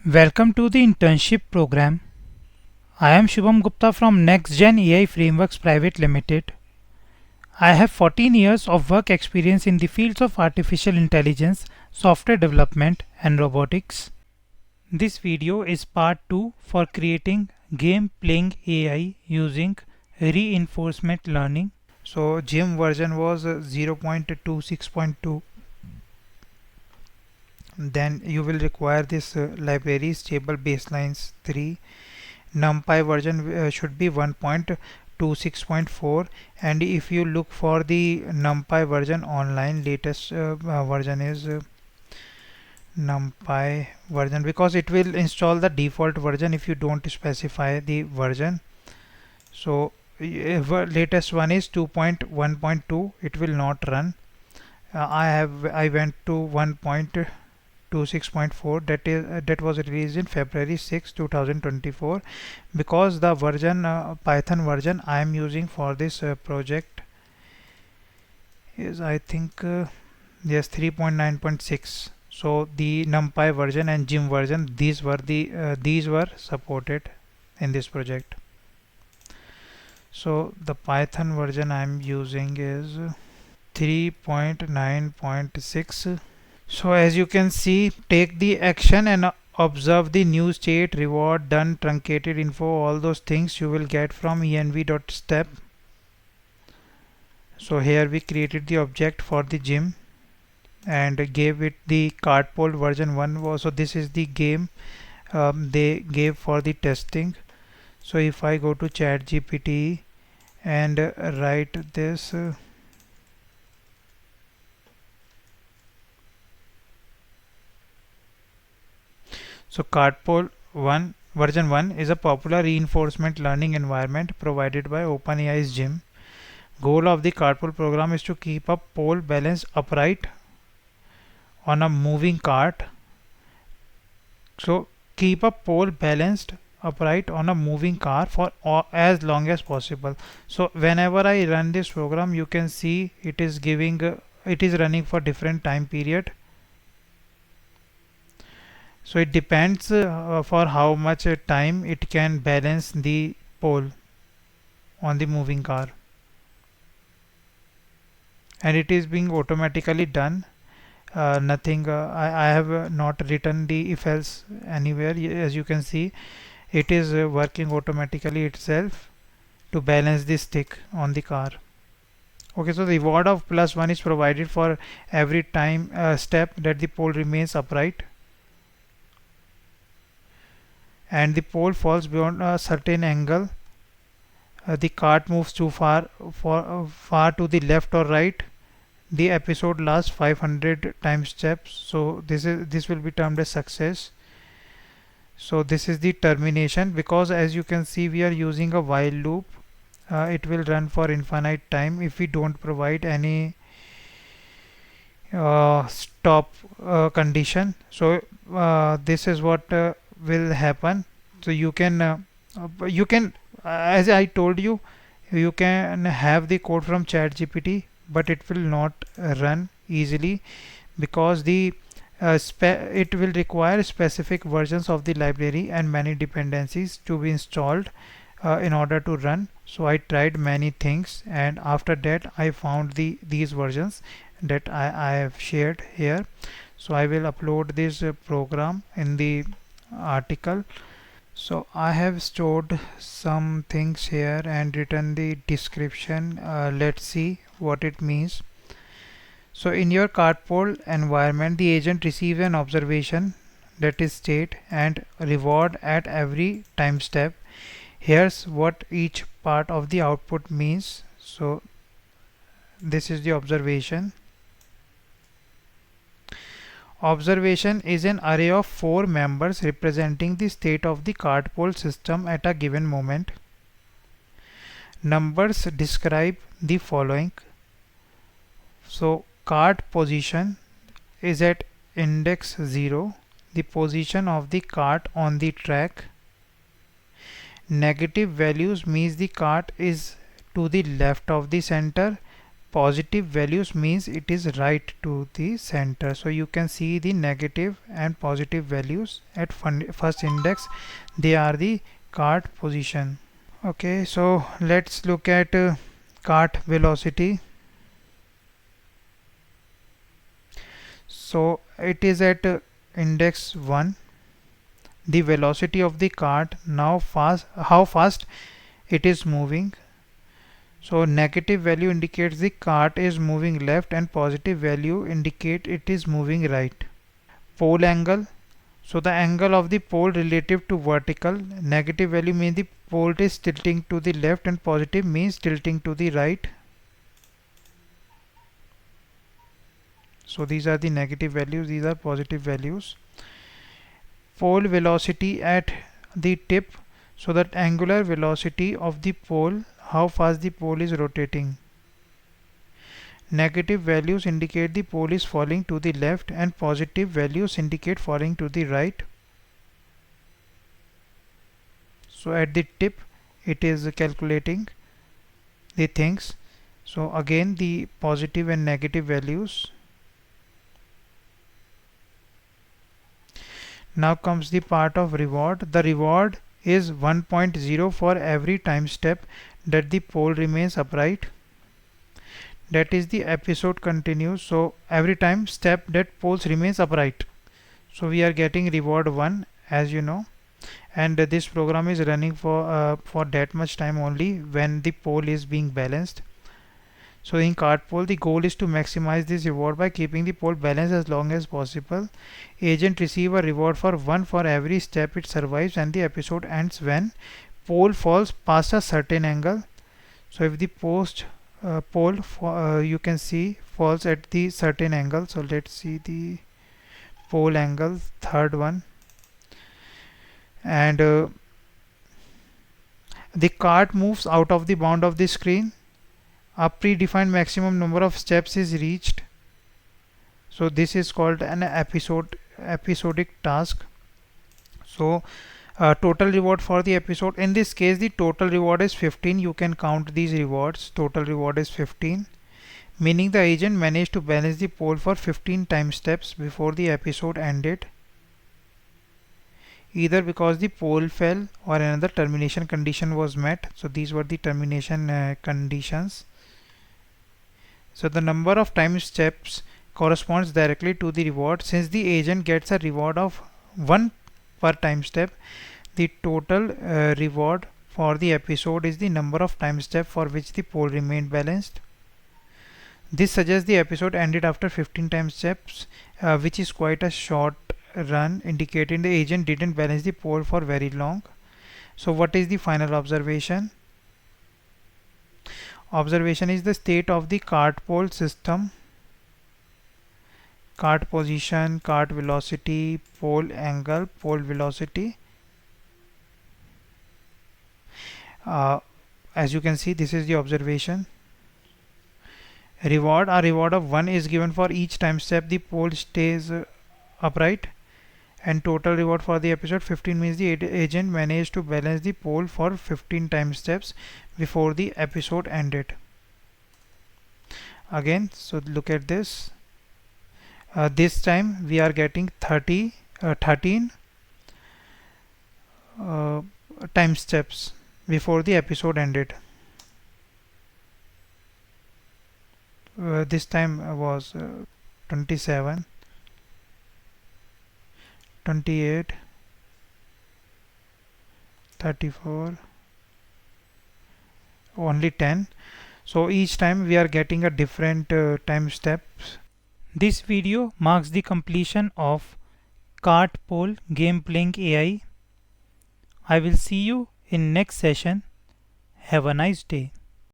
Welcome to the internship program. I am Shubham Gupta from NextGen AI Frameworks Private Limited. I have 14 years of work experience in the fields of artificial intelligence, software development, and robotics. This video is part 2 for creating game playing AI using reinforcement learning. So GEM version was 0.26.2. Then you will require this library stable baselines 3. NumPy version should be 1.26.4, and if you look for the NumPy version online, latest version is NumPy version, because it will install the default version if you don't specify the version. So latest one is 2.1.2. it will not run. I went to 1.26.4, that was released in February 6, 2024, because the version Python version I am using for this project is, I think, yes, 3.9.6. so the NumPy version and GIM version, these were supported in this project. So the Python version I am using is 3.9.6. So as you can see, take the action and observe the new state, reward, done, truncated info, all those things you will get from env.step. So here we created the object for the gym and gave it the cardpole version 1. So this is the game they gave for the testing. So if I go to ChatGPT and write this so cardpole 1 version 1 is a popular reinforcement learning environment provided by OpenAI's GIM. Goal of the cardpole program is to keep a pole balanced upright on a moving cart. So keep a pole balanced upright on a moving car for as long as possible. So whenever I run this program, you can see it is giving it is running for different time period. So it depends for how much time it can balance the pole on the moving car, and it is being automatically done. Nothing I have not written the if else anywhere. As you can see, it is working automatically itself to balance the stick on the car. Okay, so the reward of +1 is provided for every time step that the pole remains upright and the pole falls beyond a certain angle. The cart moves too far to the left or right. The episode lasts 500 time steps. So this will be termed as success. So this is the termination, because as you can see we are using a while loop. It will run for infinite time if we don't provide any stop condition. So this is what will happen. So you can as I told you, you can have the code from ChatGPT, but it will not run easily because it will require specific versions of the library and many dependencies to be installed in order to run. So I tried many things, and after that I found these versions that I have shared here. So I will upload this program in the article. So I have stored some things here and written the description. Let's see what it means. So in your cardpole environment, the agent receives an observation, that is state, and reward at every time step. Here's what each part of the output means. So this is the observation. Observation is an array of 4 members representing the state of the cardpole system at a given moment. Numbers describe the following. So cart position is at index 0, the position of the cart on the track. Negative values means the cart is to the left of the center. positive values means it is right to the center. So you can see the negative and positive values at first index. They are the cart position. Okay, so let's look at cart velocity. So it is at index 1. The velocity of the cart, now how fast it is moving. So negative value indicates the cart is moving left and positive value indicate it is moving right. Pole angle. So the angle of the pole relative to vertical. Negative value means the pole is tilting to the left and positive means tilting to the right. So these are the negative values, these are positive values. Pole velocity at the tip. So that angular velocity of the pole, how fast the pole is rotating. Negative values indicate the pole is falling to the left and positive values indicate falling to the right. So at the tip it is calculating the things. So again the positive and negative values. Now comes the part of reward. The reward is 1.0 for every time step that the pole remains upright. That is the episode continues. So every time step that poles remains upright. So we are getting reward 1, as you know, and this program is running for that much time only when the pole is being balanced. So in cart pole, the goal is to maximize this reward by keeping the pole balanced as long as possible. Agent receive a reward for 1 for every step it survives, and the episode ends when pole falls past a certain angle. So if the pole you can see falls at the certain angle. So let's see the pole angle, third one, and the cart moves out of the bound of the screen. A predefined maximum number of steps is reached. So this is called an episodic task. So total reward for the episode, in this case the total reward is 15. You can count these rewards. Total reward is 15, meaning the agent managed to balance the pole for 15 time steps before the episode ended, either because the pole fell or another termination condition was met. So these were the termination conditions. So the number of time steps corresponds directly to the reward. Since the agent gets a reward of 1 per time step, the total reward for the episode is the number of time steps for which the pole remained balanced. This suggests the episode ended after 15 time steps, which is quite a short run, indicating the agent didn't balance the pole for very long. So what is the final observation? Observation is the state of the cart pole system. Cart position, cart velocity, pole angle, pole velocity. As you can see, this is the observation. Reward, a reward of 1 is given for each time step the pole stays upright, and total reward for the episode 15 means the agent managed to balance the pole for 15 time steps before the episode ended. Again, so look at this. This time we are getting 13 time steps before the episode ended. This time was 27, 28, 34, only 10. So each time we are getting a different time steps. This video marks the completion of cart pole game playing AI. I will see you in next session. Have a nice day.